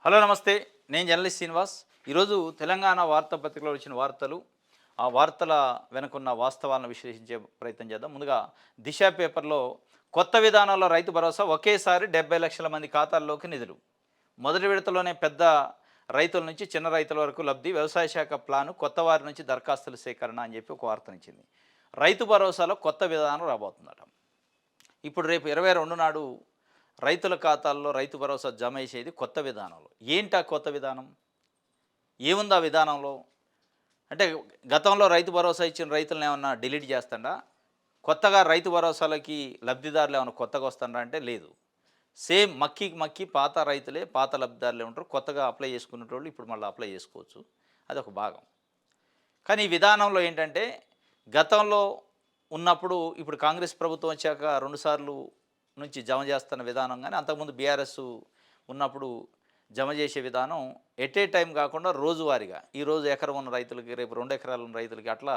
Hello నమస్తే. నేను journalist Srinivas. ఈరోజు తెలంగాణ వార్తాపత్రికలో వచ్చిన వార్తలు, ఆ వార్తల వెనుకున్న వాస్తవాలను విశ్లేషించే ప్రయత్నం చేద్దాం. ముందుగా దిశ పేపర్‌లో కొత్త విధానంలో రైతు భరోసా ఒకేసారి 70 లక్షల మంది ఖాతాల్లోకి నిధులు. మొదటి విడతలోనే పెద్ద రైతుల నుంచి చిన్న రైతుల వరకు లబ్ధి. వ్యవసాయ శాఖ ప్లాను కొత్త వారి నుంచి దరఖాస్తుల సేకరణ అని చెప్పి ఒక వార్తనిచ్చింది. రైతు భరోసాలో కొత్త విధానం రాబోతుందట. ఇప్పుడు రేపు 22 నాడు రైతుల ఖాతాల్లో రైతు భరోసా జమ చేసేది కొత్త విధానంలో. ఏంటి ఆ కొత్త విధానం? ఏముంది ఆ విధానంలో? అంటే గతంలో రైతు భరోసా ఇచ్చిన రైతులను ఏమన్నా డిలీట్ చేస్తాడా? కొత్తగా రైతు భరోసాలకి లబ్ధిదారులు ఏమైనా కొత్తగా వస్తారా అంటే లేదు. సేమ్ మక్కికి మక్కి పాత రైతులే, పాత లబ్ధిదారులే ఉంటారు. కొత్తగా అప్లై చేసుకునేటోళ్ళు ఇప్పుడు మళ్ళీ అప్లై చేసుకోవచ్చు. అదొక భాగం. కానీ ఈ విధానంలో ఏంటంటే గతంలో ఉన్నప్పుడు ఇప్పుడు కాంగ్రెస్ ప్రభుత్వం వచ్చాక 2 సార్లు నుంచి జమ చేస్తున్న విధానం గానీ, అంతకుముందు బీఆర్ఎస్ ఉన్నప్పుడు జమ చేసే విధానం ఎట్ ఏ టైం కాకుండా రోజువారీగా. ఈరోజు ఎకరం ఉన్న రైతులకి, రేపు 2 ఎకరాలు ఉన్న రైతులకి అట్లా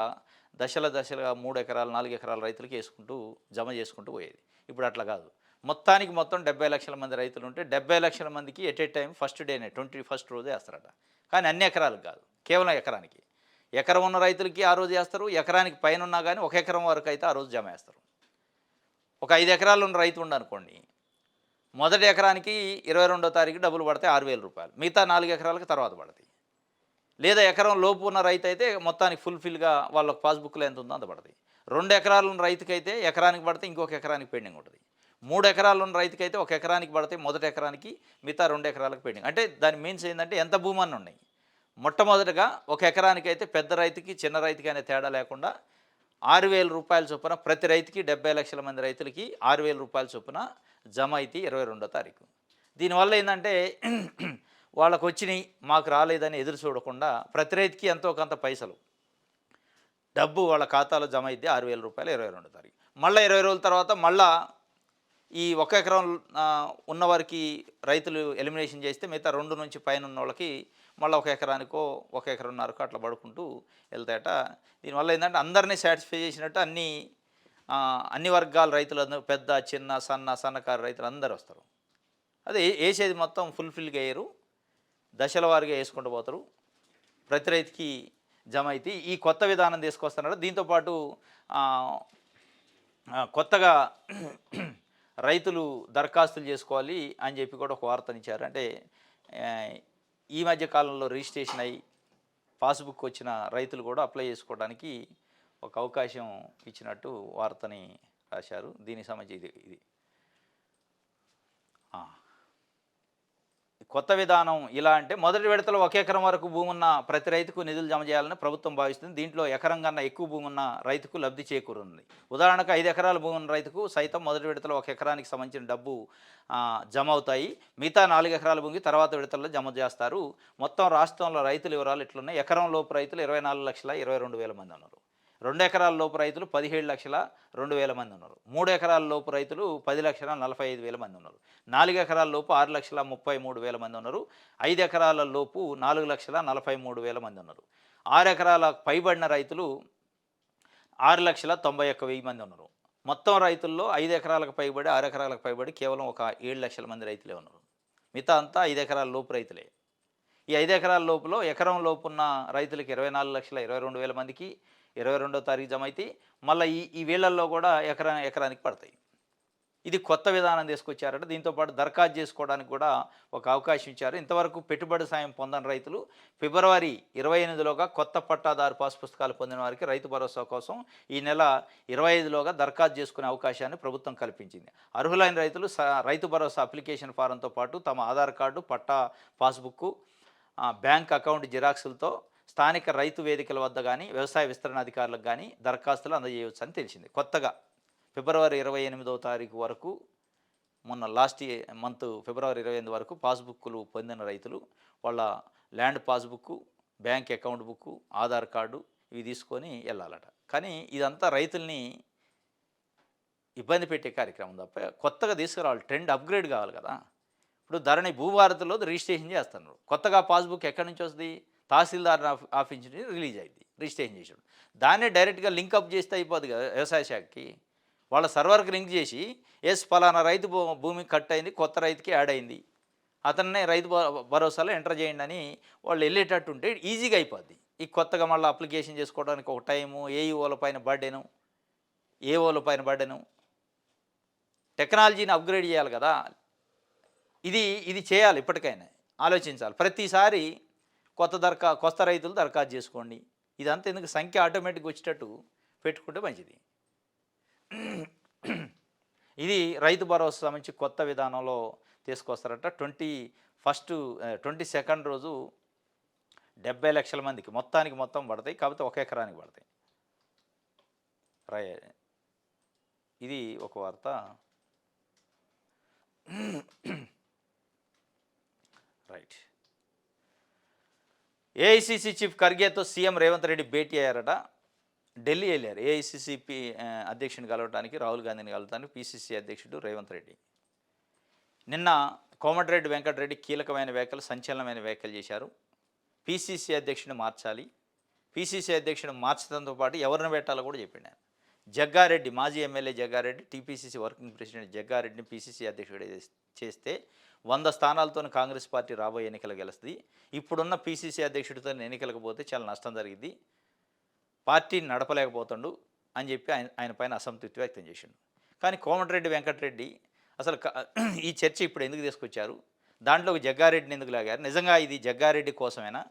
దశలుగా 3 ఎకరాలు, 4 ఎకరాల రైతులకి వేసుకుంటూ జమ చేసుకుంటూ పోయేది. ఇప్పుడు అట్లా కాదు. మొత్తానికి మొత్తం 70 లక్షల మంది రైతులు ఉంటే 70 లక్షల మందికి ఎట్ ఏ టైం ఫస్ట్ డేనే 21st రోజే వేస్తారట. కానీ అన్ని ఎకరాలకు కాదు, కేవలం ఎకరానికి. ఎకరం ఉన్న రైతులకి ఆ రోజు వేస్తారు. ఎకరానికి పైన ఉన్నా కానీ 1 ఎకరం వరకు అయితే ఆ రోజు జమ వేస్తారు. ఒక 5 ఎకరాలు ఉన్న రైతు ఉండనుకోండి, మొదటి ఎకరానికి 22వ తారీఖు డబ్బులు పడతాయి రూ. 6,000. మిగతా 4 ఎకరాలకు తర్వాత పడతాయి. లేదా ఎకరం లోపు ఉన్న రైతు అయితే మొత్తానికి ఫుల్ఫిల్గా వాళ్ళ పాస్బుక్లో ఎంత ఉందో అంత పడతాయి. 2 ఎకరాలు ఉన్న రైతుకైతే ఎకరానికి పడితే ఇంకొక ఎకరానికి పెండింగ్ ఉంటుంది. 3 ఎకరాలు ఉన్న రైతుకైతే 1 ఎకరానికి పడితే మొదటి ఎకరానికి, మిగతా 2 ఎకరాలకు పెండింగ్. అంటే దాని మీన్స్ ఏంటంటే ఎంత భూమి అన్నీ ఉన్నాయి. మొట్టమొదటిగా 1 ఎకరానికి అయితే పెద్ద రైతుకి చిన్న రైతుకి అనే తేడా లేకుండా రూ. 6,000 చొప్పున ప్రతి రైతుకి 70 లక్షల మంది రైతులకి రూ. 6,000 చొప్పున జమ అయితే 22వ తారీఖు. దీనివల్ల ఏంటంటే వాళ్ళకు వచ్చినాయి మాకు రాలేదని ఎదురు చూడకుండా ప్రతి రైతుకి ఎంతో కొంత పైసలు డబ్బు వాళ్ళ ఖాతాలో జమ అయితే రూ. 6,000 22వ తారీఖు. మళ్ళీ 20 రోజుల తర్వాత మళ్ళా ఈ 1 ఎకరం ఉన్నవారికి రైతులు ఎలిమినేషన్ చేస్తే మిగతా 2 నుంచి పైన ఉన్న వాళ్ళకి మళ్ళీ 1 ఎకరానికో 1 ఎకరన్నరకో అట్లా పడుకుంటూ వెళ్తాయట. దీనివల్ల ఏంటంటే అందరినీ సాటిస్ఫై చేసినట్టు అన్ని వర్గాల రైతులందరూ పెద్ద, చిన్న, సన్నకారు రైతులు అందరూ వస్తారు. అదే వేసేది మొత్తం ఫుల్ఫిల్గా వేయరు, దశల వారీగా వేసుకుంటూ పోతారు. ప్రతి రైతుకి జమ అయితే ఈ కొత్త విధానం తీసుకొస్తున్నారు. దీంతోపాటు కొత్తగా రైతులు దరఖాస్తులు చేసుకోవాలి అని చెప్పి కూడా ఒక వార్తనిచ్చారు. అంటే ఈ మధ్య కాలంలో రిజిస్ట్రేషన్ అయ్యి పాస్బుక్ వచ్చిన రైతులు కూడా అప్లై చేసుకోవడానికి ఒక అవకాశం ఇచ్చినట్టు వార్తని రాశారు. దీనికి సంబంధించి ఇది కొత్త విధానం ఇలా అంటే మొదటి విడతలో 1 ఎకరం వరకు భూమి ఉన్న ప్రతి రైతుకు నిధులు జమ చేయాలని ప్రభుత్వం భావిస్తుంది. దీంట్లో ఎకరం కన్నా ఎక్కువ భూమి ఉన్న రైతుకు లబ్ధి చేకూరుంది. ఉదాహరణకు 5 ఎకరాల భూమి ఉన్న రైతుకు సైతం మొదటి విడతలో 1 ఎకరానికి సంబంధించిన డబ్బు జమ అవుతాయి. మిగతా 4 ఎకరాల భూమికి తర్వాత విడతల్లో జమ చేస్తారు. మొత్తం రాష్ట్రంలో రైతుల వివరాలు ఇట్లున్నాయి. ఎకరం లోపు రైతులు 24,22,000 మంది ఉన్నారు. 2 ఎకరాల లోపు రైతులు 17,02,000 మంది ఉన్నారు. 3 ఎకరాల లోపు రైతులు 10,45,000 మంది ఉన్నారు. 4 ఎకరాల లోపు 6,33,000 మంది ఉన్నారు. 5 ఎకరాల లోపు 4,43,000 మంది ఉన్నారు. 6 ఎకరాల పైబడిన రైతులు 6,91,000 మంది ఉన్నారు. మొత్తం రైతుల్లో 5 ఎకరాలకు పైబడి 6 ఎకరాలకు పైబడి కేవలం ఒక 7 లక్షల మంది రైతులే ఉన్నారు. మిగతా అంతా 5 ఎకరాల లోపు రైతులే. ఈ 5 ఎకరాల లోపులో ఎకరం లోపున్న రైతులకి 24,22,000 మందికి 22వ తారీఖు జమ అయితే మళ్ళీ ఈ వీళ్ళల్లో కూడా ఎకరానికి పడతాయి. ఇది కొత్త విధానం తీసుకొచ్చారట. దీంతోపాటు దరఖాస్తు చేసుకోవడానికి కూడా ఒక అవకాశం ఇచ్చారు. ఇంతవరకు పెట్టుబడి సాయం పొందని రైతులు ఫిబ్రవరి 28లోగా కొత్త పట్టాదారు పాస్ పుస్తకాలు పొందిన వారికి రైతు భరోసా కోసం ఈ నెల 25లోగా దరఖాస్తు చేసుకునే అవకాశాన్ని ప్రభుత్వం కల్పించింది. అర్హులైన రైతులు రైతు భరోసా అప్లికేషన్ ఫారంతో పాటు తమ ఆధార్ కార్డు, పట్టా, పాస్బుక్, బ్యాంక్ అకౌంట్ జిరాక్సులతో స్థానిక రైతు వేదికల వద్ద కానీ వ్యవసాయ విస్తరణ అధికారులకు కానీ దరఖాస్తులు అందజేయవచ్చు అని తెలిసింది. కొత్తగా ఫిబ్రవరి 28వ తారీఖు వరకు మొన్న లాస్ట్ మంత్ ఫిబ్రవరి 28 వరకు పాస్బుక్లు పొందిన రైతులు వాళ్ళ land passbook, bank account book, Aadhaar card ఇవి తీసుకొని వెళ్ళాలట. కానీ ఇదంతా రైతుల్ని ఇబ్బంది పెట్టే కార్యక్రమం తప్ప కొత్తగా తీసుకురావాలి. ట్రెండ్ అప్గ్రేడ్ కావాలి కదా. ఇప్పుడు ధరణి భూభారతిలో రిజిస్ట్రేషన్ చేస్తున్నారు. కొత్తగా పాస్బుక్ ఎక్కడి నుంచి వస్తుంది? తహసీల్దార్ ఆఫీస్ నుంచి రిలీజ్ అయింది, రిజిస్ట్రేషన్ చేసాడు. దాన్నే డైరెక్ట్గా లింకప్ చేస్తే అయిపోద్ది కదా వ్యవసాయ శాఖకి. వాళ్ళ సర్వర్కి లింక్ చేసి ఫలానా రైతు భూమి కట్ అయింది, కొత్త రైతుకి యాడ్ అయింది అతన్నే రైతు భరోసాలో ఎంటర్ చేయండి అని వాళ్ళు వెళ్ళేటట్టు ఉంటే ఈజీగా అయిపోద్ది. ఈ కొత్తగా మళ్ళీ అప్లికేషన్ చేసుకోవడానికి ఒక టైము, ఏఈఓల పైన బర్డెను, ఏఓల పైన బర్డెను. టెక్నాలజీని అప్గ్రేడ్ చేయాలి కదా! ఇది ఇది చేయాలి ఇప్పటికైనా. ఆలోచించాలి. ప్రతిసారి కొత్త రైతులు దరఖాస్తు చేసుకోండి. ఇదంతా ఎందుకు, సంఖ్య ఆటోమేటిక్‌గా వచ్చేటట్టు పెట్టుకుంటే మంచిది. ఇది రైతు భరోసా సంబంధించి కొత్త విధానంలో తీసుకొస్తారట. 22nd రోజు 70 లక్షల మందికి మొత్తం పడతాయి. కాకపోతే 1 ఎకరానికి పడతాయి. ఇది ఒక వార్త. రైట్. ఏఐసీసీ చీఫ్ ఖర్గేతో సీఎం రేవంత్ రెడ్డి భేటీ అయ్యారట. ఢిల్లీ వెళ్ళారు. ఏఐసీసీ అధ్యక్షుడిని కలవడానికి, రాహుల్ గాంధీని కలవడానికి పీసీసీ అధ్యక్షుడు రేవంత్ రెడ్డి. నిన్న కోమటిరెడ్డి వెంకటరెడ్డి కీలకమైన వ్యాఖ్యలు, సంచలనమైన వ్యాఖ్యలు చేశారు. పీసీసీ అధ్యక్షుడిని మార్చాలి, పీసీసీ అధ్యక్షుడిని మార్చడంతో పాటు ఎవరిని పెట్టాలో కూడా చెప్పిండు ఆయన. జగ్గారెడ్డి, మాజీ MLA Jaggareddy, TPCC working president జగ్గారెడ్డిని పీసీసీ అధ్యక్షుడు చేస్తే 100 స్థానాలతో కాంగ్రెస్ పార్టీ రాబోయే ఎన్నికలు గెలుస్తుంది. ఇప్పుడున్న పీసీసీ అధ్యక్షుడితో ఎన్నికలకు పోతే చాలా నష్టం జరిగింది, పార్టీని నడపలేకపోతుండు అని చెప్పి ఆయన పైన అసంతృప్తి వ్యక్తం చేసిండు. కానీ కోమటిరెడ్డి వెంకటరెడ్డి అసలు ఈ చర్చ ఇప్పుడు ఎందుకు తీసుకొచ్చారు, దాంట్లోకి జగ్గారెడ్డిని ఎందుకు లాగారు, నిజంగా ఇది జగ్గారెడ్డి కోసమేనా,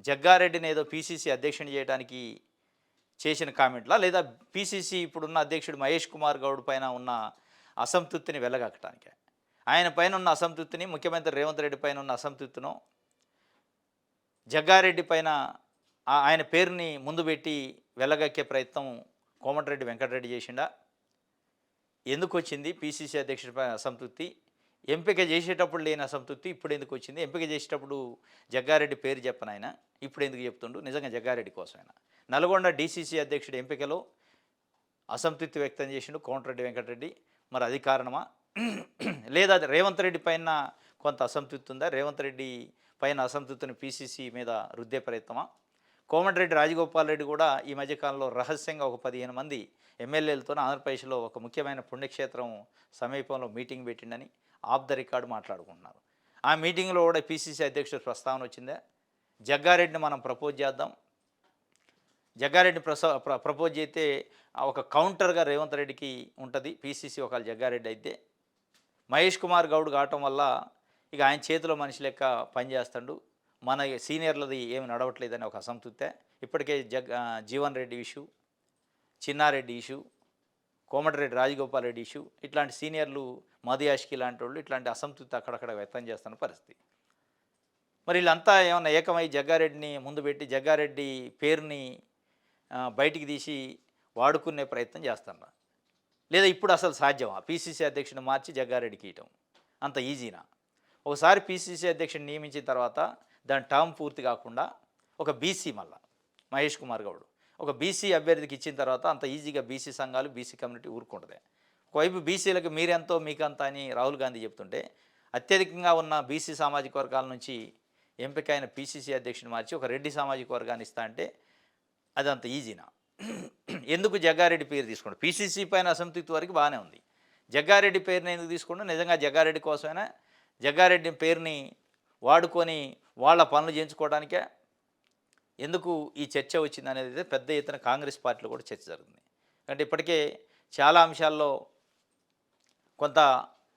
జగ్గారెడ్డిని ఏదో పీసీసీ అధ్యక్షుని చేయడానికి చేసిన కామెంట్లా, లేదా పీసీసీ ఇప్పుడున్న అధ్యక్షుడు మహేష్ కుమార్ గౌడ్ పైన ఉన్న అసంతృప్తిని వెళ్ళగక్కటానికే? ఆయన పైన ఉన్న అసంతృప్తిని, ముఖ్యమంత్రి రేవంత్ రెడ్డి పైన ఉన్న అసంతృప్తిను జగ్గారెడ్డి పైన ఆయన పేరుని ముందు పెట్టి వెళ్ళగక్కే ప్రయత్నం కోమటిరెడ్డి వెంకటరెడ్డి చేసిండా? ఎందుకు వచ్చింది పీసీసీ అధ్యక్షుడిపై అసంతృప్తి? ఎంపిక చేసేటప్పుడు లేని అసంతృప్తి ఇప్పుడు ఎందుకు వచ్చింది? ఎంపిక చేసేటప్పుడు జగ్గారెడ్డి పేరు చెప్పను ఆయన, ఇప్పుడు ఎందుకు చెప్తుండు? నిజంగా జగ్గారెడ్డి కోసమైనా? నల్గొండ డీసీసీ అధ్యక్షుడి ఎంపికలో అసంతృప్తి వ్యక్తం చేసిండు కోమటిరెడ్డి వెంకటరెడ్డి. మరి అది కారణమా, లేదా రేవంత్ రెడ్డి పైన కొంత అసంతృప్తి ఉందా? రేవంత్ రెడ్డి పైన అసంతృప్తిని పీసీసీ మీద రుద్దే ప్రయత్నమా? కోమటిరెడ్డి రాజగోపాల్ రెడ్డి కూడా ఈ మధ్యకాలంలో రహస్యంగా ఒక 15 మంది ఎమ్మెల్యేలతో ఆంధ్రప్రదేశ్లో ఒక ముఖ్యమైన పుణ్యక్షేత్రం సమీపంలో మీటింగ్ పెట్టిండని ఆఫ్ ద రికార్డు మాట్లాడుకుంటున్నారు. ఆ మీటింగ్లో కూడా పీసీసీ అధ్యక్షుడు ప్రస్తావన వచ్చిందే, జగ్గారెడ్డిని మనం ప్రపోజ్ చేద్దాం, జగ్గారెడ్డిని ప్రపోజ్ చేస్తే ఒక కౌంటర్గా రేవంత్ రెడ్డికి ఉంటుంది పీసీసీ ఒకవేళ జగ్గారెడ్డి అయితే. మహేష్ కుమార్ గౌడ్ కావటం వల్ల ఇక ఆయన చేతిలో మనిషి లెక్క పనిచేస్తాడు, మన సీనియర్లది ఏమి నడవట్లేదని ఒక అసంతృప్తే. ఇప్పటికే Jeevan Reddy issue, Chinna Reddy issue, Komatireddy Rajagopal Reddy issue, ఇట్లాంటి సీనియర్లు, మధుయాష్కి లాంటి వాళ్ళు ఇట్లాంటి అసంతృప్తి అక్కడక్కడ వ్యక్తం చేస్తున్న పరిస్థితి. మరి వీళ్ళంతా ఏమన్నా ఏకమై జగ్గారెడ్డిని ముందు పెట్టి జగ్గారెడ్డి పేరుని బయటికి తీసి వాడుకునే ప్రయత్నం చేస్తున్నారు, లేదా ఇప్పుడు అసలు సాధ్యమా పీసీసీ అధ్యక్షుడిని మార్చి జగ్గారెడ్డికి ఇవ్వటం? అంత ఈజీనా? ఒకసారి పీసీసీ అధ్యక్షుడిని నియమించిన తర్వాత దాని టర్మ్ పూర్తి కాకుండా ఒక బీసీ, మళ్ళా మహేష్ కుమార్ గౌడ్ ఒక బీసీ అభ్యర్థికి ఇచ్చిన తర్వాత అంత ఈజీగా బీసీ సంఘాలు, బీసీ కమ్యూనిటీ ఊరుకుంటుంది. ఒకవైపు బీసీలకు మీరెంతో మీకంత అని రాహుల్ గాంధీ చెప్తుంటే, అత్యధికంగా ఉన్న బీసీ సామాజిక వర్గాల నుంచి ఎంపికైన పీసీసీ అధ్యక్షుడిని మార్చి ఒక రెడ్డి సామాజిక వర్గాన్ని ఇస్తా అంటే అది అంత ఈజీనా? ఎందుకు జగ్గారెడ్డి పేరు తీసుకోండి? పీసీసీ పైన అసంతృప్తి వరకు బాగానే ఉంది, జగ్గారెడ్డి పేరుని ఎందుకు తీసుకోండి? నిజంగా జగ్గారెడ్డి కోసమైనా జగ్గారెడ్డి పేరుని వాడుకొని వాళ్ళ పనులు చేయించుకోవడానికే ఎందుకు ఈ చర్చ వచ్చింది అనేది అయితే పెద్ద ఎత్తున కాంగ్రెస్ పార్టీలో కూడా చర్చ జరుగుతుంది. అంటే ఇప్పటికే చాలా అంశాల్లో కొంత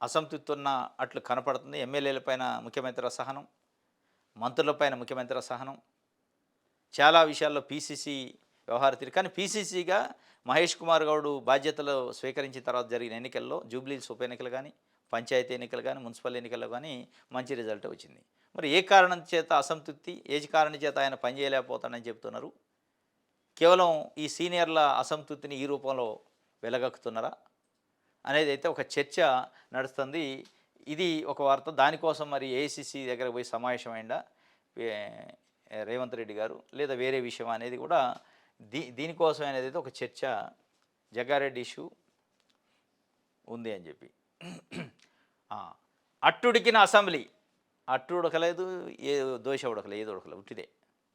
అసంతృప్తి ఉన్న అట్లు కనపడుతుంది. ఎమ్మెల్యేలపైన ముఖ్యమంత్రి అసహనం, మంత్రులపైన ముఖ్యమంత్రి అసహనం, చాలా విషయాల్లో పీసీసీ వ్యవహార తీరు. కానీ పీసీసీగా మహేష్ కుమార్ గౌడ్ బాధ్యతలు స్వీకరించిన తర్వాత జరిగిన ఎన్నికల్లో, జూబ్లీహిల్స్ ఉప ఎన్నికలు కానీ, పంచాయతీ ఎన్నికలు కానీ, మున్సిపల్ ఎన్నికల్లో కానీ మంచి రిజల్ట్ వచ్చింది. మరి ఏ కారణం చేత అసంతృప్తి, ఏ కారణం చేత ఆయన పనిచేయలేకపోతాడని చెప్తున్నారు? కేవలం ఈ సీనియర్ల అసంతృప్తిని ఈ రూపంలో వెలగక్కుతున్నారా అనేది అయితే ఒక చర్చ నడుస్తుంది. ఇది ఒక వార్త. దానికోసం మరి ఏఐసీసీ దగ్గర పోయి సమావేశమైందా రేవంత్ రెడ్డి గారు, లేదా వేరే విషయం అనేది కూడా దీనికోసం అనేది అయితే ఒక చర్చ. జగ్గారెడ్డి ఇష్యూ ఉంది అని చెప్పి అట్టుడికిన అసెంబ్లీ, అట్టు ఉడకలేదు, ఏ దోశ ఉడకలేదు, ఏది ఉడకలేదు, ఉట్టిదే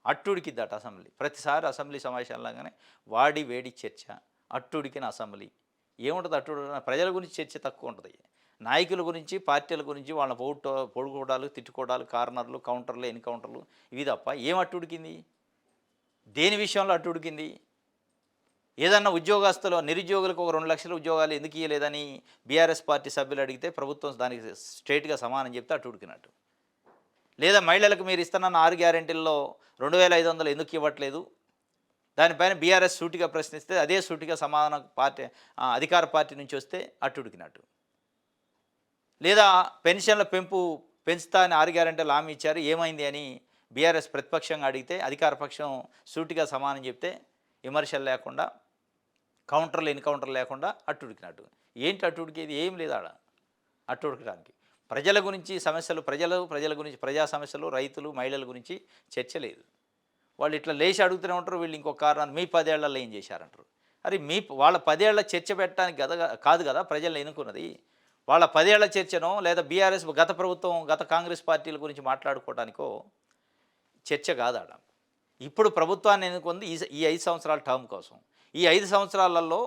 అట్టుడికిద్దట అసెంబ్లీ. ప్రతిసారి అసెంబ్లీ సమావేశాలలాగానే వాడి వేడి చర్చ, అట్టుడికిన అసెంబ్లీ. ఏముంటుంది అట్టుడు? ప్రజల గురించి చర్చ తక్కువ ఉంటుంది. నాయకుల గురించి, పార్టీల గురించి వాళ్ళని పొడుకోవడాలు, తిట్టుకోవడాలు, కార్నర్లు, కౌంటర్లు, ఎన్కౌంటర్లు ఇవి తప్ప ఏం అట్టుడికింది? దేని విషయంలో అట్టుడికింది? ఏదన్నా ఉద్యోగస్తులు నిరుద్యోగులకు ఒక 2,00,000 ఉద్యోగాలు ఎందుకు ఇయ్యలేదని బీఆర్ఎస్ పార్టీ సభ్యులు అడిగితే ప్రభుత్వం దానికి స్ట్రెయిట్‌గా సమానం చెప్తే అట్టుడికినట్టు. లేదా మహిళలకు మీరు ఇస్తున్న 6 గ్యారెంటీల్లో 2,500 ఎందుకు ఇవ్వట్లేదు? దానిపైన బీఆర్ఎస్ సూటిగా ప్రశ్నిస్తే అదే సూటిగా సమాధానం అధికార పార్టీ నుంచి వస్తే అట్టుడికినట్టు. లేదా పెన్షన్ల పెంచుతా అని 6 గ్యారెంటీలు హామీ ఇచ్చారు, ఏమైంది అని బీఆర్ఎస్ ప్రతిపక్షంగా అడిగితే అధికార పక్షం సూటిగా సమానం చెప్తే విమర్శలు లేకుండా, కౌంటర్లు ఎన్కౌంటర్లు లేకుండా అట్టుడికినట్టు. ఏంటి అట్టుడికేది? ఏం లేదు ఆడ అట్టుడికడానికి. ప్రజల గురించి సమస్యలు, ప్రజల గురించి, ప్రజా సమస్యలు, రైతులు, మహిళల గురించి చర్చ లేదు. వాళ్ళు ఇట్లా లేచి అడుగుతూనే ఉంటారు. వీళ్ళు ఇంకొక కారణాన్ని మీ 10 ఏళ్లలో ఏం చేశారంటారు. అరే వాళ్ళ 10 ఏళ్ల చర్చ పెట్టడానికి కాదు కదా ప్రజలను ఎన్నుకున్నది. వాళ్ళ 10 ఏళ్ల చర్చనో లేదా బీఆర్ఎస్ గత ప్రభుత్వం, గత కాంగ్రెస్ పార్టీల గురించి మాట్లాడుకోవడానికో చర్చ కాదు ఆడ. ఇప్పుడు ప్రభుత్వాన్ని ఎన్నుకుంది ఈ 5 సంవత్సరాల టర్మ్ కోసం. ఈ 5 సంవత్సరాలలో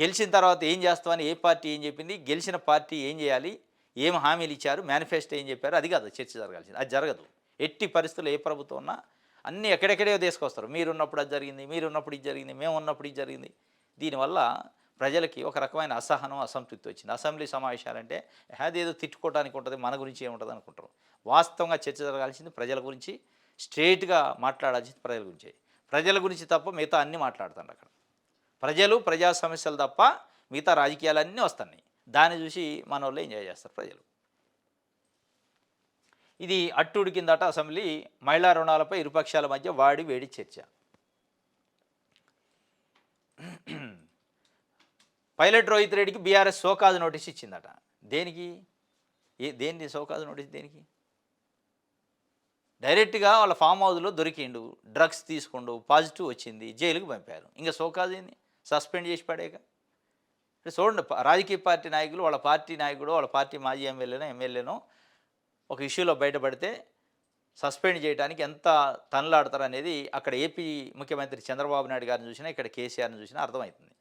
గెలిచిన తర్వాత ఏం చేస్తామని ఏ పార్టీ ఏం చెప్పింది, గెలిచిన పార్టీ ఏం చేయాలి, ఏం హామీలు ఇచ్చారు, మేనిఫెస్టో ఏం చెప్పారు, అది కాదు చర్చ జరగాల్సింది. అది జరగదు. ఎట్టి పరిస్థితుల్లో ఏ ప్రభుత్వం ఉన్నా అన్నీ ఎక్కడెక్కడో తీసుకొస్తారు. మీరున్నప్పుడు అది జరిగింది, మీరున్నప్పుడు ఇది జరిగింది, మేము ఉన్నప్పుడు ఇది జరిగింది. దీనివల్ల ప్రజలకి ఒక రకమైన అసహనం, అసంతృప్తి వచ్చింది. అసెంబ్లీ సమావేశాలంటే అదేదో తిట్టుకోవడానికి ఉంటుంది, మన గురించి ఏముంటుంది అనుకుంటారు. వాస్తవంగా చర్చ జరగాల్సింది ప్రజల గురించి, స్ట్రేట్గా మాట్లాడాల్సింది ప్రజల గురించి. ప్రజల గురించి తప్ప మిగతా అన్నీ మాట్లాడుతాను అక్కడ. ప్రజలు, ప్రజా సమస్యలు తప్ప మిగతా రాజకీయాలన్నీ వస్తున్నాయి. దాన్ని చూసి మన వాళ్ళు ఎంజాయ్ చేస్తారు ప్రజలు. ఇది అట్టుడికిందట అసెంబ్లీ. మహిళా రుణాలపై ఇరుపక్షాల మధ్య వాడి వేడి చర్చ. పైలట్ రోహిత్ రెడ్డికి బీఆర్ఎస్ షోకాజ్ నోటీస్ ఇచ్చిందట. దేనికి? దేని షోకాజ్ నోటీస్ దేనికి? డైరెక్ట్గా వాళ్ళ ఫామ్ హౌస్లో దొరికిండు, డ్రగ్స్ తీసుకుండు, పాజిటివ్ వచ్చింది, జైలుకి పంపారు. ఇంకా షోకాజ్ ఏంది? సస్పెండ్ చేసి పడేక. చూడండి, రాజకీయ పార్టీ నాయకులు, వాళ్ళ పార్టీ నాయకుడు, వాళ్ళ పార్టీ మాజీ ఎమ్మెల్యేనో ఒక ఇష్యూలో బయటపడితే సస్పెండ్ చేయడానికి ఎంత తనలాడతారు అనేది అక్కడ ఏపీ ముఖ్యమంత్రి చంద్రబాబు నాయుడు గారిని చూసినా, ఇక్కడ కేసీఆర్ని చూసినా అర్థమవుతుంది.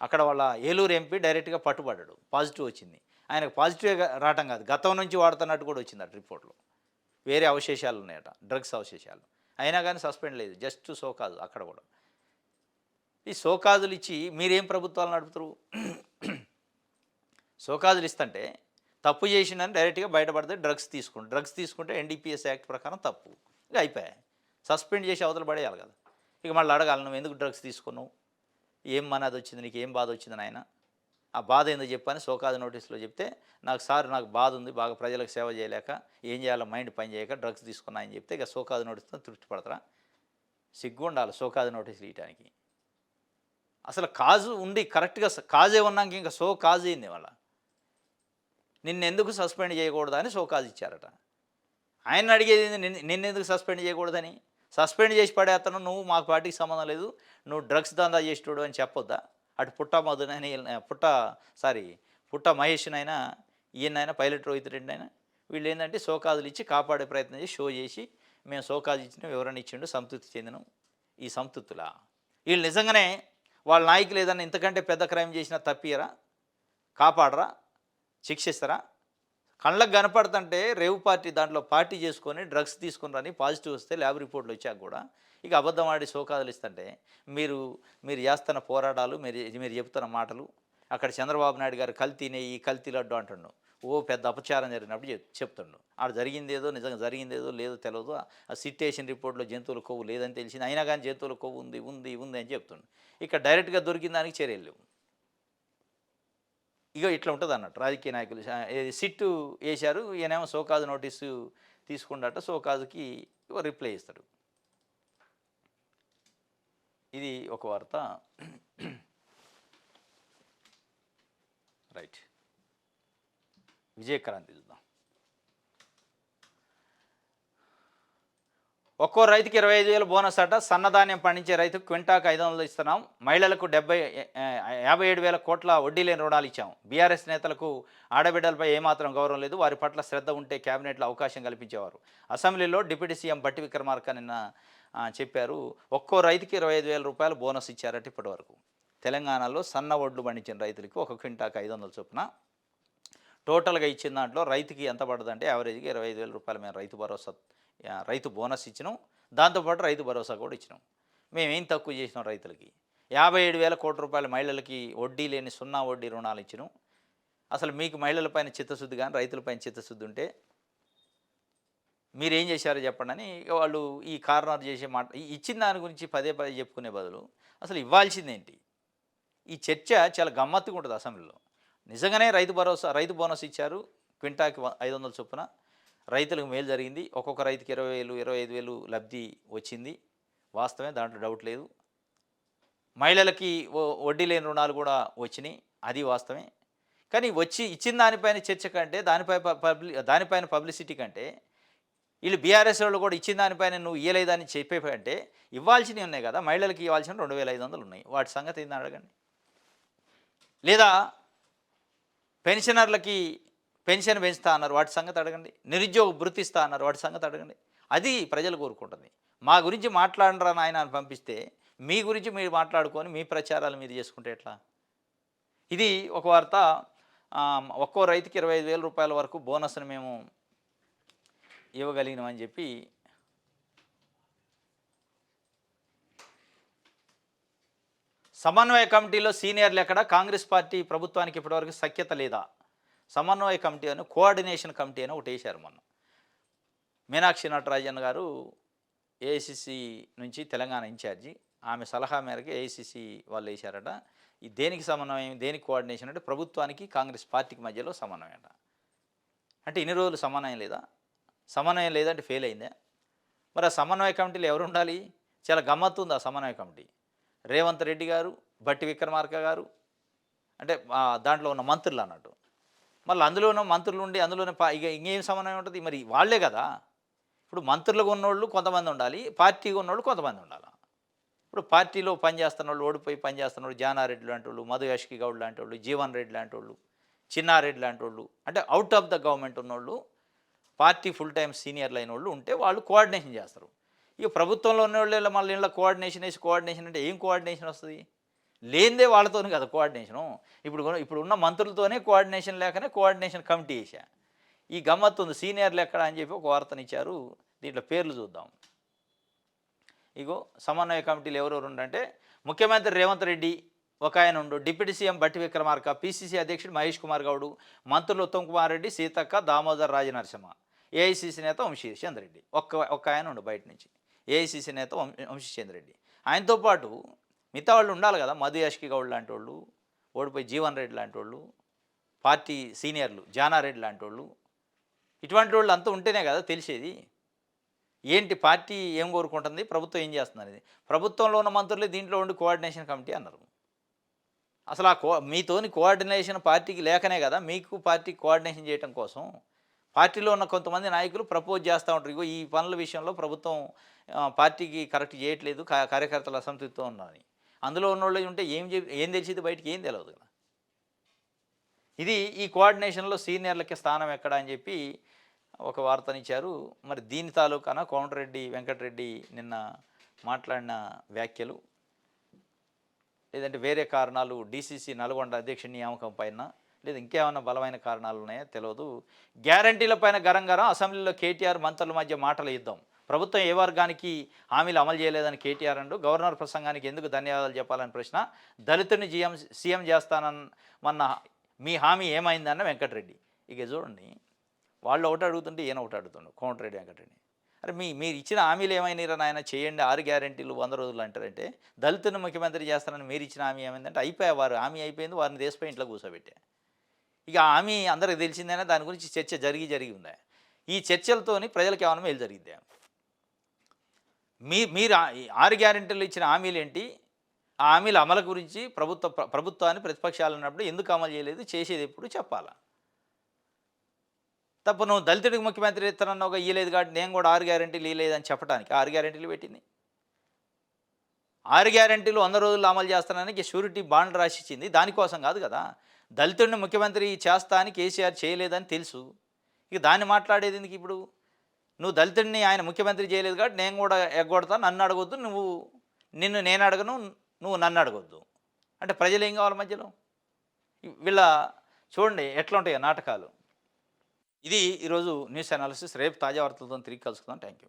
అక్కడ వాళ్ళ ఏలూరు ఎంపీ డైరెక్ట్గా పట్టుబడ్డాడు, పాజిటివ్ వచ్చింది. ఆయనకు పాజిటివ్గా రావటం కాదు, గతం నుంచి వాడుతున్నట్టు కూడా వచ్చిందట రిపోర్ట్లో. వేరే అవశేషాలు ఉన్నాయట, డ్రగ్స్ అవశేషాలు. అయినా కానీ సస్పెండ్ లేదు, జస్ట్ షోకాజు. అక్కడ కూడా ఈ షోకాజులు ఇచ్చి మీరేం ప్రభుత్వాలు నడుపుతారు? షోకాజులు ఇస్తుంటే తప్పు చేసిందని డైరెక్ట్గా బయటపడితే డ్రగ్స్ తీసుకుంటే ఎన్డీపీఎస్ యాక్ట్ ప్రకారం తప్పు. ఇక అయిపోయాయి, సస్పెండ్ చేసి అవతల పడేయాలి కదా. ఇక మళ్ళీ అడగాలి, నువ్వు ఎందుకు డ్రగ్స్ తీసుకున్నావు, ఏం మనది వచ్చింది, నీకు ఏం బాధ వచ్చింది నాయన, ఆ బాధ ఎందుకు చెప్పని షోకాజ్ నోటీస్లో చెప్తే, నాకు బాధ ఉంది, బాగా ప్రజలకు సేవ చేయలేక, ఏం చేయాలో మైండ్ పని చేయక డ్రగ్స్ తీసుకున్నా అని చెప్తే ఇక షోకాజ్ నోటీస్తో తృప్తి పడతారా? సిగ్గు ఉండాలి షోకాజ్ నోటీసులు ఇవ్వడానికి. అసలు కాజు ఉండి కరెక్ట్గా కాజే ఉన్నాక ఇంకా కాజు అయింది వాళ్ళ. నిన్నెందుకు సస్పెండ్ చేయకూడదని అని షోకాజ్ ఇచ్చారట. ఆయన అడిగేది నిన్నెందుకు సస్పెండ్ చేయకూడదని. సస్పెండ్ చేసి పడేస్తాను, నువ్వు మాకు పార్టీకి సంబంధం లేదు, నువ్వు డ్రగ్స్ దందా చేసేటోడు అని చెప్పొద్దా? అటు పుట్ట మహేష్నైనా, ఈయనైనా, పైలట్ రోహిత్ రెడ్డి అయినా వీళ్ళు ఏంటంటే షోకాజులు ఇచ్చి కాపాడే ప్రయత్నం చేసి షో చేసి మేము షోకాజ్ ఇచ్చిన వివరణ ఇచ్చిండు, సంతృప్తి చెందినాం. ఈ సంతృప్తులా వీళ్ళు నిజంగానే వాళ్ళ నాయకులు ఏదన్నా ఇంతకంటే పెద్ద క్రైమ్ చేసినా తప్పియరా, కాపాడరా, శిక్షిస్తారా? కళ్ళకు కనపడుతుంటే రేవు పార్టీ దాంట్లో పార్టీ చేసుకొని డ్రగ్స్ తీసుకుని పాజిటివ్ వస్తే ల్యాబ్ రిపోర్ట్లు వచ్చాక కూడా ఇక అబద్ధం ఆడి షోకాజులు ఇస్తుంటే మీరు చేస్తున్న పోరాటాలు, మీరు చెప్తున్న మాటలు, అక్కడ చంద్రబాబు నాయుడు గారు కల్తీనే ఈ కల్తీ లడ్డు అంటుండు, పెద్ద అపచారం జరిగినప్పుడు చెప్తుండు. ఆడ జరిగిందేదో నిజంగా జరిగిందేదో లేదో తెలియదు. ఆ సిట్టేషన్ రిపోర్ట్లో జంతువుల కొవ్వు లేదని తెలిసింది, అయినా కానీ జంతువుల కొవ్వు ఉంది అని చెప్తుండు. ఇక్కడ డైరెక్ట్గా దొరికిన దానికి చర్యలు లేవు. ఇక ఇట్లా ఉంటుంది అన్నట్టు రాజకీయ నాయకులు. సిట్టు వేశారు, ఈయనేమో షోకాజ్ నోటీసు తీసుకుంటాట, షోకాజుకి రిప్లై ఇస్తాడు. ఇది ఒక వార్త. రైట్, విజయక్రాంతి చూద్దాం. ఒక్కో రైతుకి 25,000 బోనస్ అట. సన్నధాన్యం పండించే రైతుకు క్వింటాకు 500 ఇస్తున్నాం. మహిళలకు 57,000 కోట్ల వడ్డీ లేని రుణాలు ఇచ్చాం. బీఆర్ఎస్ నేతలకు ఆడబిడ్డలపై ఏమాత్రం గౌరవం లేదు, వారి పట్ల శ్రద్ధ ఉంటే క్యాబినెట్లో అవకాశం కల్పించేవారు. అసెంబ్లీలో డిప్యూటీ సీఎం బట్టి విక్రమార్క నిన్న చెప్పారు. ఒక్కో రైతుకి 25,000 రూపాయలు బోనస్ ఇచ్చారట ఇప్పటి వరకు. తెలంగాణలో సన్న వడ్లు పండించిన రైతులకు ఒక క్వింటాకు 500 చొప్పున టోటల్‌గా ఇచ్చిన దాంట్లో రైతుకి ఎంత పడదంటే యావరేజ్‌గా రూ. 25,000 మేము రైతు భరోసా రైతు బోనస్ ఇచ్చినాం. దాంతో పాటు రైతు భరోసా కూడా ఇచ్చినాం. మేమేం తక్కువ చేసినాం రైతులకి. 57,000 కోట్ల రూపాయల మహిళలకి వడ్డీ లేని సున్నా వడ్డీ రుణాలు ఇచ్చినాం. అసలు మీకు మహిళల పైన చిత్తశుద్ధి గాని, రైతుల పైన చిత్తశుద్ధి ఉంటే మీరేం చేశారో చెప్పండని వాళ్ళు ఈ కార్నర్ చేసే మాట ఇచ్చిన దాని గురించి పదే పదే చెప్పుకునే బదులు అసలు ఇవ్వాల్సిందేంటి? ఈ చర్చ చాలా గమ్మత్తుగా ఉంటది అసెంబ్లీలో. నిజంగానే రైతు భరోసా, రైతు బోనస్ ఇచ్చారు. క్వింటాకి 500 చొప్పున రైతులకు మేలు జరిగింది. ఒక్కొక్క రైతుకి 20,000, 25,000 లబ్ధి వచ్చింది. వాస్తవమే, దాంట్లో డౌట్ లేదు. మహిళలకి వడ్డీ లేని రుణాలు కూడా వచ్చినాయి. అది వాస్తవమే. కానీ వచ్చి ఇచ్చిన దానిపైన చర్చ కంటే దానిపైన పబ్లిసిటీ కంటే వీళ్ళు బీఆర్ఎస్ వాళ్ళు కూడా ఇచ్చిన దానిపైన నువ్వు ఇయ్యలేదని చెప్పే కంటే ఇవ్వాల్సినవి ఉన్నాయి కదా. మహిళలకి ఇవ్వాల్సిన 2,500 ఉన్నాయి. వాటి సంగతి ఏందని అడగండి. లేదా పెన్షనర్లకి పెన్షన్ పెంచుతా అన్నారు, వాటి సంగతి అడగండి. నిరుద్యోగ భృతి ఇస్తా అన్నారు, వాటి సంగతి అడగండి. అది ప్రజలు కోరుకుంటుంది. మా గురించి మాట్లాడరా నాయన అని పంపిస్తే మీ గురించి మీరు మాట్లాడుకొని మీ ప్రచారాలు మీరు చేసుకుంటే ఎట్లా? ఇది ఒక వార్త. ఒక్కో రైతుకి 25,000 వరకు బోనస్ని మేము ఇవ్వగలిగినామని చెప్పి సమన్వయ కమిటీలో సీనియర్లు ఎక్కడ? కాంగ్రెస్ పార్టీ ప్రభుత్వానికి ఇప్పటివరకు సఖ్యత లేదా? సమన్వయ కమిటీ అని కోఆర్డినేషన్ కమిటీ అని ఒకటి వేశారు మొన్న. మీనాక్షి నటరాజన్ గారు ఏఐసిసి నుంచి తెలంగాణ ఇన్ఛార్జి, ఆమె సలహా మేరకు ఏఐసిసి వాళ్ళు వేశారట. ఈ దేనికి సమన్వయం, దేనికి కోఆర్డినేషన్ అంటే ప్రభుత్వానికి కాంగ్రెస్ పార్టీకి మధ్యలో సమన్వయం అంట. అంటే ఇన్ని రోజులు సమన్వయం లేదా? సమన్వయం లేదంటే ఫెయిల్ అయిందా? మరి ఆ సమన్వయ కమిటీలో ఎవరు ఉండాలి? చాలా గమ్మత్తు ఉంది ఆ సమన్వయ కమిటీ. రేవంత్ రెడ్డి గారు, బట్టి విక్రమార్క గారు, అంటే దాంట్లో ఉన్న మంత్రులు అన్నట్టు. మళ్ళీ అందులోనూ మంత్రులు ఉండి అందులోనే ఇక ఇంకేం సమన్వయం ఉంటుంది? మరి వాళ్ళే కదా. ఇప్పుడు మంత్రులుగా ఉన్నోళ్ళు కొంతమంది ఉండాలి, పార్టీగా ఉన్నోళ్ళు కొంతమంది ఉండాలి. ఇప్పుడు పార్టీలో పనిచేస్తున్న వాళ్ళు, ఓడిపోయి పనిచేస్తున్న వాళ్ళు, జానారెడ్డి లాంటి వాళ్ళు, మధు యాష్కి గౌడ్ లాంటి వాళ్ళు, జీవన్ రెడ్డి లాంటి వాళ్ళు, చిన్నారెడ్డి లాంటి వాళ్ళు, అంటే అవుట్ ఆఫ్ ద గవర్నమెంట్ ఉన్నోళ్ళు, పార్టీ ఫుల్ టైం సీనియర్లు అయిన వాళ్ళు ఉంటే వాళ్ళు కోఆర్డినేషన్ చేస్తారు. ఇక ప్రభుత్వంలో ఉన్న వాళ్ళు మళ్ళీ ఇలా కోఆర్డినేషన్ అంటే ఏం కోఆర్డినేషన్ వస్తుంది? లేనిదే వాళ్ళతోనే కదా కోఆర్డినేషను. ఇప్పుడు ఉన్న మంత్రులతోనే కోఆర్డినేషన్ లేకనే కోఆర్డినేషన్ కమిటీ వేసా. ఈ గమ్మత్తు ఉంది. సీనియర్లు ఎక్కడ అని చెప్పి ఒక వార్తనిచ్చారు. దీంట్లో పేర్లు చూద్దాం. ఇగో సమన్వయ కమిటీలు ఎవరెవరు ఉండంటే ముఖ్యమంత్రి రేవంత్ రెడ్డి ఒక ఆయన ఉండు, డిప్యూటీ సీఎం బట్టి విక్రమార్క, పిసిసి అధ్యక్షుడు మహేష్ కుమార్ గౌడ్, మంత్రులు ఉత్తమ్ కుమార్ రెడ్డి, సీతక్క, దామోదర్ రాజనరసింహ, ఏఐసిసి నేత వంశీచంద్ర రెడ్డి ఒక్క ఆయన ఉండు బయట నుంచి. ఏఐసిసి నేత వంశీచంద్ర రెడ్డి. ఆయనతో పాటు మిగతా వాళ్ళు ఉండాలి కదా. మధు యాష్కి గౌడ్ లాంటి వాళ్ళు, ఓడిపోయి జీవన్ రెడ్డి లాంటి వాళ్ళు, పార్టీ సీనియర్లు జానారెడ్డి లాంటి వాళ్ళు, ఇటువంటి వాళ్ళు అంతా ఉంటేనే కదా తెలిసేది. ఏంటి పార్టీ ఏం కోరుకుంటుంది, ప్రభుత్వం ఏం చేస్తుంది అనేది. ప్రభుత్వంలో ఉన్న మంత్రులే దీంట్లో ఉండి కోఆర్డినేషన్ కమిటీ అన్నారు. అసలు మీతోని కోఆర్డినేషన్ పార్టీకి లేకనే కదా మీకు పార్టీకి కోఆర్డినేషన్ చేయడం కోసం పార్టీలో ఉన్న కొంతమంది నాయకులు ప్రపోజ్ చేస్తూ ఉంటారు. ఇగో ఈ పనుల విషయంలో ప్రభుత్వం పార్టీకి కరెక్ట్ చేయట్లేదు, కార్యకర్తలు అసంతృప్తితో ఉన్నారని. అందులో ఉన్నోళ్ళు ఉంటే ఏం తెలిసింది, బయటికి ఏం తెలియదు కదా. ఇది ఈ కోఆర్డినేషన్లో సీనియర్లకి స్థానం ఎక్కడ అని చెప్పి ఒక వార్తనిచ్చారు. మరి దీని తాలూకాన కోమటిరెడ్డి వెంకటరెడ్డి నిన్న మాట్లాడిన వ్యాఖ్యలు, లేదంటే వేరే కారణాలు, డీసీసీ నల్గొండ అధ్యక్ష నియామకం పైన, లేదా ఇంకేమైనా బలమైన కారణాలు ఉన్నాయో తెలియదు. గ్యారంటీల పైన గరం అసెంబ్లీలో కేటీఆర్ మంత్రుల మధ్య మాటల యుద్ధం. ప్రభుత్వం ఏ వర్గానికి హామీలు అమలు చేయలేదని కేటీఆర్ అంటూ గవర్నర్ ప్రసంగానికి ఎందుకు ధన్యవాదాలు చెప్పాలని ప్రశ్న. దళితుడిని సీఎం చేస్తానన్న మీ హామీ ఏమైందన్న వెంకటరెడ్డి. ఇక చూడండి, వాళ్ళు ఒకటి అడుగుతుంటే ఈయన ఒకటి అడుగుతుండు కోమటిరెడ్డి వెంకటరెడ్డి. అరే మీరు ఇచ్చిన హామీలు ఏమైనా నాయన, చేయండి 6 గ్యారెంటీలు 100 రోజులు అంటారంటే, దళితుని ముఖ్యమంత్రి చేస్తానని మీరు ఇచ్చిన హామీ ఏమైందంటే అయిపోయా, వారు హామీ అయిపోయింది, వారిని దేశపై ఇంట్లో కూర్చోబెట్టా. ఇక హామీ అందరికి తెలిసిందేనా, దాని గురించి చర్చ జరిగి ఉందా? ఈ చర్చలతోని ప్రజలకు ఏమైనా మేలు జరిగిద్దా? మీరు 6 గ్యారెంటీలు ఇచ్చిన హామీలు ఏంటి, ఆ హామీల అమలు గురించి ప్రభుత్వాన్ని ప్రతిపక్షాలు ఉన్నప్పుడు ఎందుకు అమలు చేయలేదు, చేసేది ఎప్పుడు చెప్పాలా. తప్ప నువ్వు దళితుడికి ముఖ్యమంత్రి ఇస్తానన్నావుగా, ఇయ్యలేదు కాబట్టి నేను కూడా 6 గ్యారెంటీలు ఇవ్వలేదని చెప్పడానికి 6 గ్యారెంటీలు పెట్టింది. 6 గ్యారెంటీలు 100 రోజుల్లో అమలు చేస్తానని షూరిటీ బాండ్ రాసిచ్చింది దానికోసం కాదు కదా. దళితుడిని ముఖ్యమంత్రి చేస్తా అని కేసీఆర్ చేయలేదని తెలుసు. ఇక దాన్ని మాట్లాడేది ఎందుకు ఇప్పుడు? నువ్వు దళితుడిని ఆయన ముఖ్యమంత్రి చేయలేదు కాబట్టి నేను కూడా ఎగ్గొడతా, నన్ను అడగొద్దు, నిన్ను నేను అడగను, నువ్వు నన్ను అడగొద్దు అంటే ప్రజలు ఏం కావాలి మధ్యలో? వీళ్ళ చూడండి ఎట్లా ఉంటాయో నాటకాలు. ఇది ఈరోజు న్యూస్ అనాలిసిస్. రేపు తాజా వార్తలతో తిరిగి కలుసుకుందాం. Thank you.